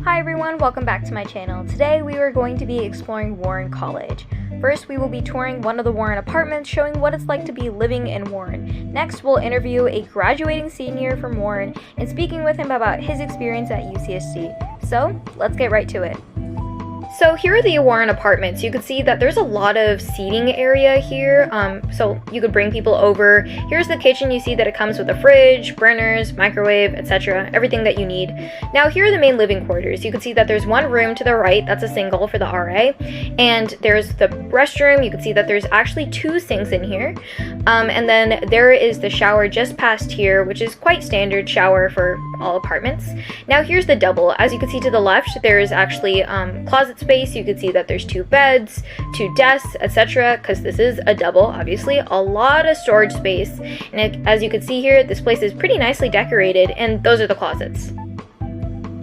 Hi everyone, welcome back to my channel. Today we are going to be exploring Warren College. First, we will be touring one of the Warren apartments, showing what it's like to be living in Warren. Next, we'll interview a graduating senior from Warren and speaking with him about his experience at UCSD. So, let's get right to it. So here are the Warren apartments. You can see that there's a lot of seating area here, so you could bring people over. Here's the kitchen. You see that it comes with a fridge, burners, microwave, etc. Everything that you need. Now here are the main living quarters. You can see that there's one room to the right, that's a single for the RA, and there's the restroom. You can see that there's actually two sinks in here, and then there is the shower just past here, which is quite standard shower for all apartments. Now here's the double. As you can see to the left, there is actually closet space. You can see that there's two beds, two desks, etc. because this is a double, obviously. A lot of storage space, and as you can see here, this place is pretty nicely decorated, and those are the closets.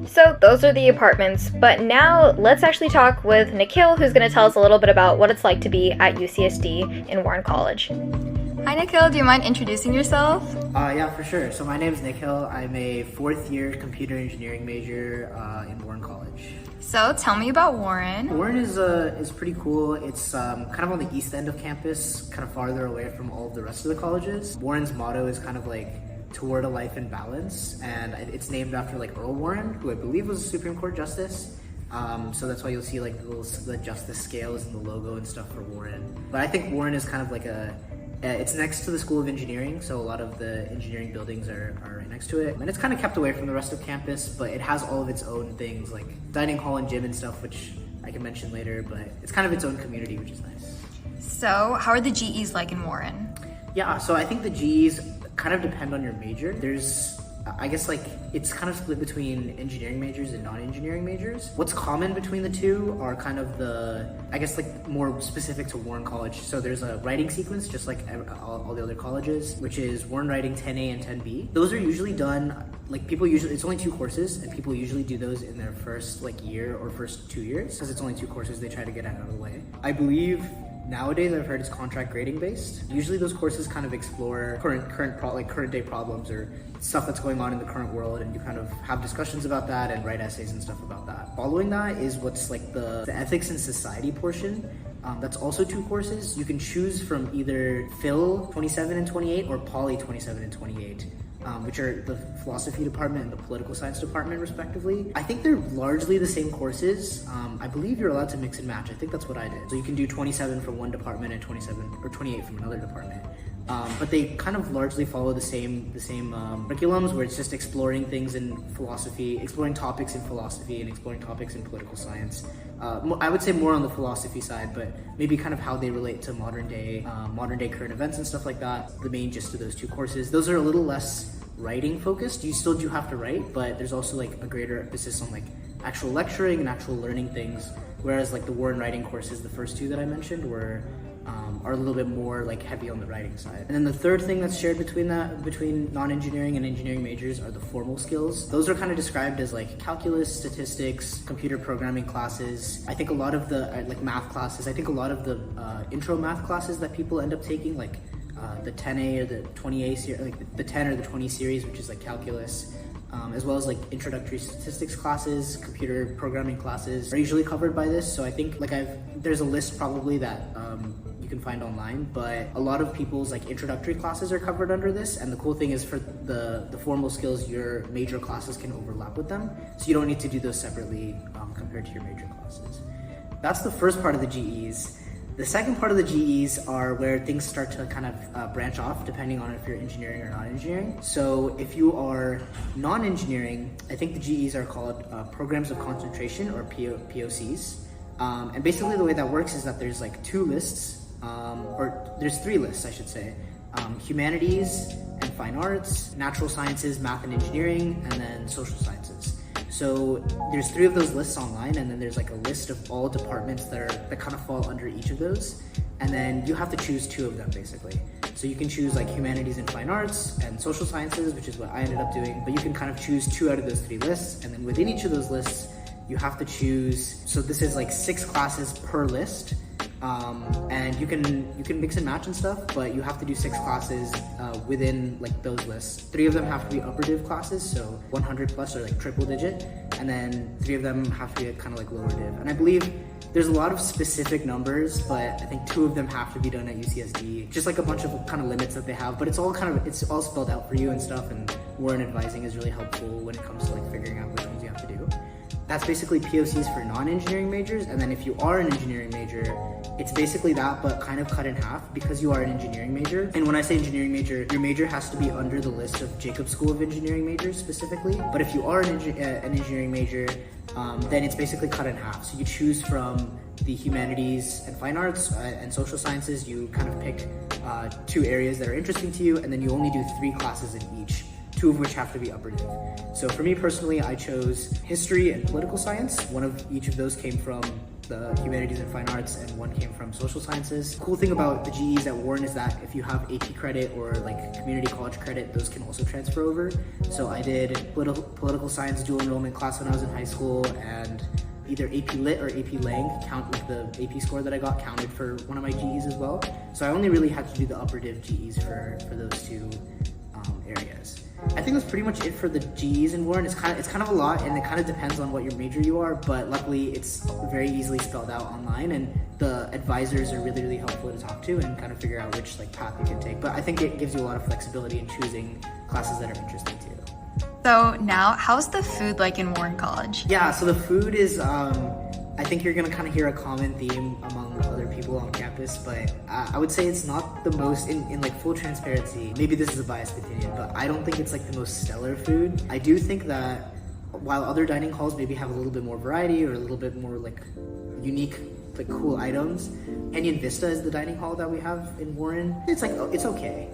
So those are the apartments, but now let's actually talk with NIKHIL, who's going to tell us a little bit about what it's like to be at UCSD in Warren College. Hi NIKHIL, do you mind introducing yourself? Yeah, for sure. So my name is NIKHIL. I'm a fourth year computer engineering major in Warren College. So tell me about Warren. Warren is pretty cool. It's kind of on the east end of campus, kind of farther away from all of the rest of the colleges. Warren's motto is kind of like toward a life in balance, and it's named after like Earl Warren, who I believe was a Supreme Court justice. So that's why you'll see like the justice scales and the logo and stuff for Warren. But I think Warren is kind of like it's next to the School of Engineering, so a lot of the engineering buildings are right next to it. And it's kind of kept away from the rest of campus, but it has all of its own things like dining hall and gym and stuff, which I can mention later, but it's kind of its own community, which is nice. So how are the GEs like in Warren? Yeah, so I think the GEs kind of depend on your major. There's, I guess like, it's kind of split between engineering majors and non-engineering majors. What's common between the two are kind of I guess like more specific to Warren College. So there's a writing sequence, just like all the other colleges, which is Warren Writing 10A and 10B. Those are usually done, like it's only two courses, and people usually do those in their first like year or first 2 years, because it's only two courses they try to get out of the way. I believe nowadays, I've heard it's contract grading based. Usually those courses kind of explore current day problems or stuff that's going on in the current world, and you kind of have discussions about that and write essays and stuff about that. Following that is what's like the ethics and society portion. That's also two courses. You can choose from either Phil 27 and 28 or Poly 27 and 28. Which are the philosophy department and the political science department respectively. I think they're largely the same courses. I believe you're allowed to mix and match. I think that's what I did. So you can do 27 from one department and 27 or 28 from another department. But they kind of largely follow the same curriculums, where it's just exploring things in philosophy, exploring topics in philosophy and exploring topics in political science. I would say more on the philosophy side, but maybe kind of how they relate to modern day current events and stuff like that. The main gist of those two courses. Those are a little less writing focused. You still do have to write, but there's also like a greater emphasis on like actual lecturing and actual learning things. Whereas like the Warren writing courses, the first two that I mentioned are a little bit more like heavy on the writing side. And then the third thing that's shared between non-engineering and engineering majors are the formal skills. Those are kind of described as like calculus, statistics, computer programming classes. I think a lot of the like math classes, I think a lot of the intro math classes that people end up taking, like the 10A or the 20A series, like the 10 or the 20 series, which is like calculus, as well as like introductory statistics classes, computer programming classes, are usually covered by this. So I think like there's a list probably that you can find online, but a lot of people's like introductory classes are covered under this. And the cool thing is for the formal skills, your major classes can overlap with them, so you don't need to do those separately compared to your major classes. That's the first part of the GEs. The second part of the GEs are where things start to kind of branch off depending on if you're engineering or non-engineering. So if you are non-engineering, I think the GEs are called programs of concentration, or POCs. And basically the way that works is that there's like two lists, or there's three lists, I should say. Humanities and fine arts, natural sciences, math and engineering, and then social sciences. So there's three of those lists online, and then there's like a list of all departments that kind of fall under each of those. And then you have to choose two of them basically. So you can choose like humanities and fine arts and social sciences, which is what I ended up doing, but you can kind of choose two out of those three lists. And then within each of those lists, you have to choose, so this is like 6 classes per list. And you can mix and match and stuff, but you have to do 6 classes within like those lists. 3 of them have to be upper div classes, so 100 plus or like triple digit, and then 3 of them have to be kind of like lower div. And I believe there's a lot of specific numbers, but I think 2 of them have to be done at UCSD. Just like a bunch of kind of limits that they have, but it's all spelled out for you and stuff, and Warren advising is really helpful when it comes to like figuring out which ones you have to do. That's basically POCs for non-engineering majors, and then if you are an engineering major, it's basically that, but kind of cut in half because you are an engineering major. And when I say engineering major, your major has to be under the list of Jacobs School of Engineering majors specifically. But if you are an engineering major, then it's basically cut in half. So you choose from the humanities and fine arts and social sciences. You kind of pick 2 areas that are interesting to you, and then you only do 3 classes in each, 2 of which have to be upper div. So for me personally, I chose history and political science. One of each of those came from the humanities and fine arts, and 1 came from social sciences. The cool thing about the GEs at Warren is that if you have AP credit or like community college credit, those can also transfer over. So I did political science dual enrollment class when I was in high school, and either AP Lit or AP Lang count, like the AP score that I got counted for one of my GEs as well. So I only really had to do the upper div GEs for those 2 areas. I think that's pretty much it for the GEs in Warren. It's kind of a lot, and it kind of depends on what your major you are, but luckily it's very easily spelled out online, and the advisors are really, really helpful to talk to and kind of figure out which like path you can take. But I think it gives you a lot of flexibility in choosing classes that are interesting to you. So now, how's the food like in Warren College? Yeah, so the food is, I think you're gonna kind of hear a common theme among other people on campus, but I would say it's not the most, in like full transparency, maybe this is a biased opinion, but I don't think it's like the most stellar food. I do think that while other dining halls maybe have a little bit more variety or a little bit more like unique, like cool items, Vista is the dining hall that we have in Warren. It's like, it's okay.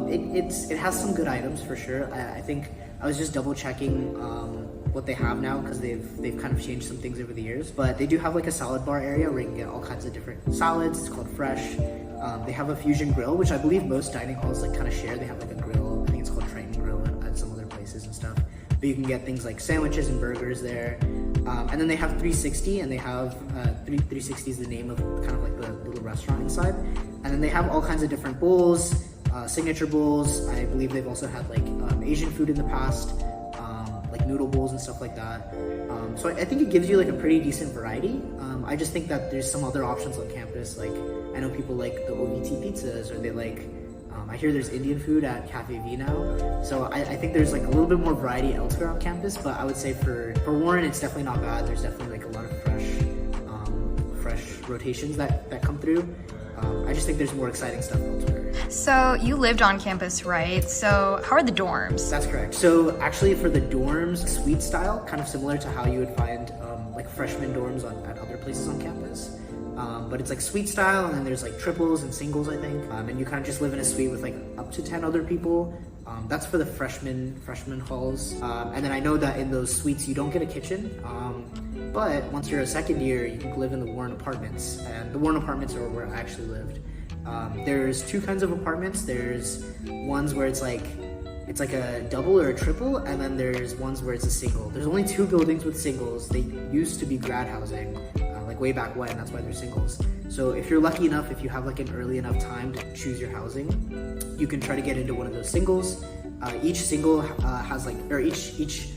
It has some good items for sure. I think I was just double checking what they have now because they've kind of changed some things over the years. But they do have like a salad bar area where you can get all kinds of different salads. It's called Fresh. They have a fusion grill, which I believe most dining halls like kind of share. They have like a grill. I think it's called Triton Grill at some other places and stuff. But you can get things like sandwiches and burgers there. And then they have 360, and they have 360 is the name of kind of like the little restaurant inside. And then they have all kinds of different bowls, signature bowls. I believe they've also had like Asian food in the past, like noodle bowls and stuff like that. So I think it gives you like a pretty decent variety. I just think that there's some other options on campus. Like I know people like the OVT pizzas, or they like, I hear there's Indian food at Cafe V now. So I think there's like a little bit more variety elsewhere on campus, but I would say for Warren, it's definitely not bad. There's definitely like a lot of fresh rotations that come through. I just think there's more exciting stuff elsewhere. So you lived on campus, right? So how are the dorms? That's correct. So actually for the dorms, suite style, kind of similar to how you would find like freshman dorms at other places on campus. But it's like suite style, and then there's like triples and singles, I think. And you kind of just live in a suite with like up to 10 other people. That's for the freshman halls. And then I know that in those suites you don't get a kitchen. But once you're a second year, you can live in the Warren apartments. And the Warren apartments are where I actually lived. There's 2 kinds of apartments. There's ones where it's like a double or a triple, and then there's ones where it's a single. There's only 2 buildings with singles. They used to be grad housing, like way back when. That's why they're singles. So if you're lucky enough, if you have like an early enough time to choose your housing, you can try to get into one of those singles. Each single has like, or each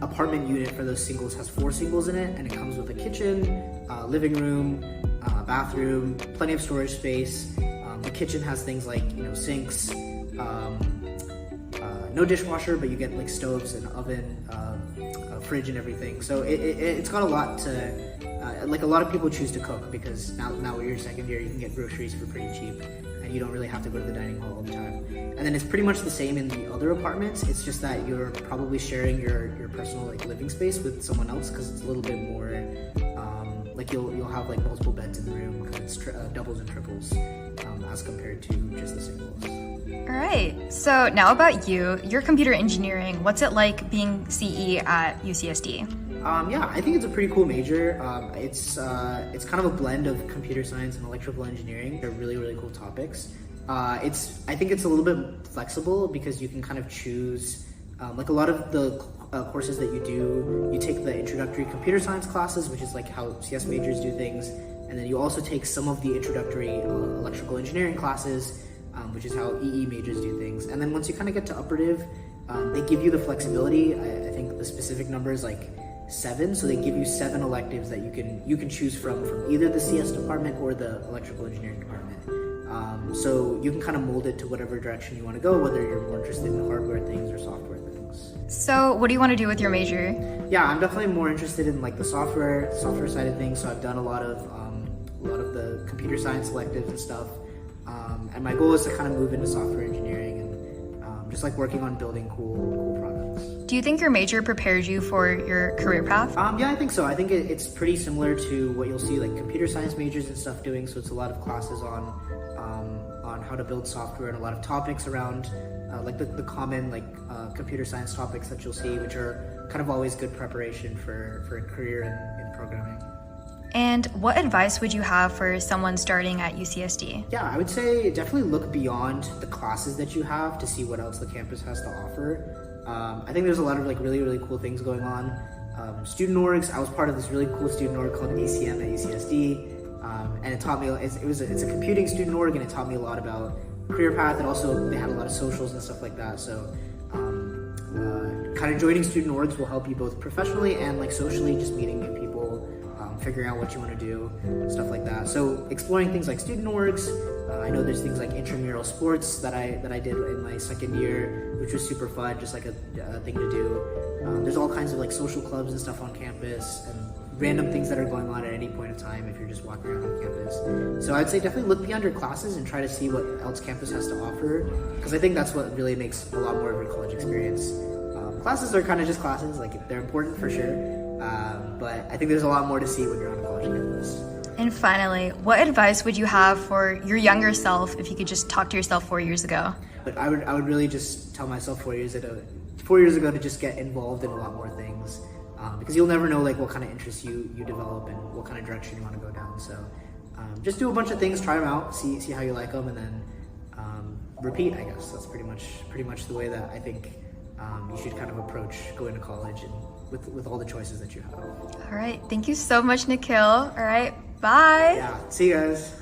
apartment unit for those singles has 4 singles in it, and it comes with a kitchen, living room, bathroom, plenty of storage space. The kitchen has things like, sinks, no dishwasher, but you get like stoves and oven, a fridge and everything. So it's got a lot to, like a lot of people choose to cook because now when you're second year, you can get groceries for pretty cheap, and you don't really have to go to the dining hall all the time. And then it's pretty much the same in the other apartments. It's just that you're probably sharing your personal like living space with someone else because it's a little bit more, like you'll have like multiple beds in the room because it's doubles and triples as compared to just the singles. All right, so now about you. You're computer engineering. What's it like being CE at UCSD? Yeah, I think it's a pretty cool major. It's kind of a blend of computer science and electrical engineering. They're really, really cool topics. I think it's a little bit flexible because you can kind of choose, like a lot of the courses that you do, you take the introductory computer science classes, which is like how CS majors do things, and then you also take some of the introductory electrical engineering classes, which is how EE majors do things. And then once you kind of get to upper div, they give you the flexibility. I think the specific numbers, like 7, so they give you 7 electives that you can choose from either the CS department or the electrical engineering department. So you can kind of mold it to whatever direction you want to go, whether you're more interested in hardware things or software things. So what do you want to do with your major? Yeah, I'm definitely more interested in like the software side of things. So I've done a lot of the computer science electives and stuff. And my goal is to kind of move into software engineering and just like working on building cool products. Do you think your major prepares you for your career path? Yeah, I think so. I think it's pretty similar to what you'll see like computer science majors and stuff doing. So it's a lot of classes on how to build software and a lot of topics around like the common like computer science topics that you'll see, which are kind of always good preparation for a career in programming. And what advice would you have for someone starting at UCSD? Yeah, I would say definitely look beyond the classes that you have to see what else the campus has to offer. I think there's a lot of like really cool things going on. Student orgs, I was part of this really cool student org called ACM at UCSD. And it taught me, it's a computing student org, and it taught me a lot about career path, and also they had a lot of socials and stuff like that. So kind of joining student orgs will help you both professionally and like socially, just meeting new people, figuring out what you want to do, stuff like that. So exploring things like student orgs. I know there's things like intramural sports that I did in my second year, which was super fun, just like a thing to do. There's all kinds of like social clubs and stuff on campus, and random things that are going on at any point of time if you're just walking around on campus. So I'd say definitely look beyond your classes and try to see what else campus has to offer, because I think that's what really makes a lot more of your college experience. Classes are kind of just classes, like they're important for sure, but I think there's a lot more to see when you're on a college campus. And finally, what advice would you have for your younger self if you could just talk to yourself 4 years ago? But I would really just tell myself 4 years ago to just get involved in a lot more things. Because you'll never know like what kind of interests you develop and what kind of direction you want to go down. So just do a bunch of things, try them out, see how you like them, and then repeat. I guess that's pretty much the way that I think you should kind of approach going to college and with all the choices that you have. All right, thank you so much, NIKHIL. All right, bye. Yeah, see you guys.